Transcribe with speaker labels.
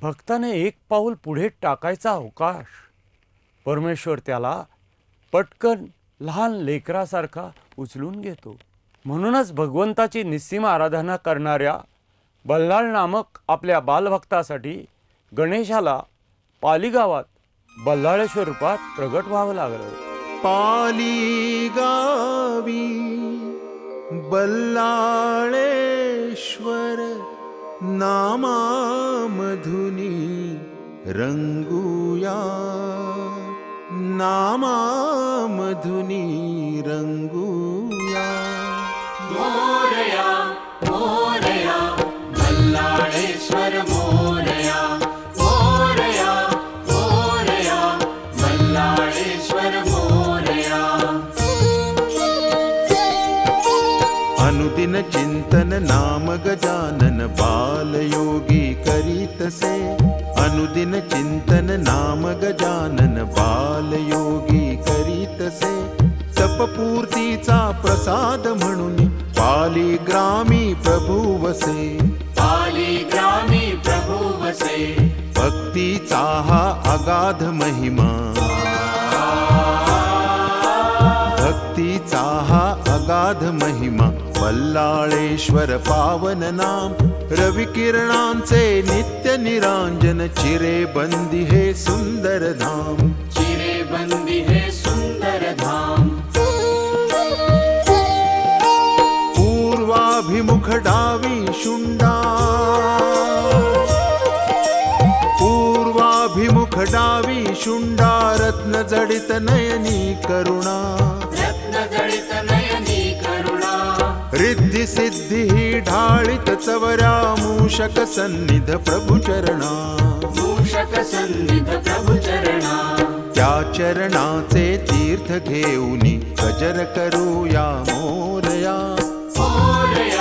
Speaker 1: भक्ताने एक पाऊल पुढे टाकायचा अवकाश परमेश्वर त्याला पटकन लहान लेकरासारखा उचलून घेतो. म्हणूनच भगवंताची निस्सीम आराधना करणाऱ्या बल्लाळ नामक आपल्या बालभक्तासाठी गणेशाला पाली गावात बल्लाळेश्वर रूपात प्रगट व्हावं लागलं.
Speaker 2: पाली गावी बल्लाळेश्वर नामामधुनी रंगूया, नामामधुनी रंगूया.
Speaker 3: मोरया मोरया बल्लाळेश्वर मोरया, मोरया मोरया बल्लाळेश्वर मोरया.
Speaker 2: अनुदिन चिंतन नाम गजानन बालयोगी करीतसे. अनुदिन चिंतन नाम गजानन बालयोगी करीतसे. तपपूर्तीचा प्रसाद म्हणून पाली ग्रामी प्रभू वसे.
Speaker 3: पाली ग्रामी प्रभू वसे.
Speaker 2: भक्तीचा हा अगाध महिमा, भक्तीचा हा अगाध महिमा. बल्लाळेश्वर पावन नाम, रविकिरणांचे नित्य निरांजन. चिरे बंदी हे सुंदर धाम,
Speaker 3: चिरे बंदी हे सुंदर धाम.
Speaker 2: पूर्वाभिमुख डावी शुंडा, पूर्वाभिमुख डावी शुंडा. रत्न जडित नयनी करुणा,
Speaker 3: रत्न जडित नयनी करुणा.
Speaker 2: रिद्धी सिद्धी ही ढाळीत चवऱ्या. मूषक सन्निध प्रभु चरणा,
Speaker 3: मूषक सन्निध प्रभु चरणा.
Speaker 2: त्या चरणाचे तीर्थ घेऊनी गजर करूया मोरया.
Speaker 3: मोरया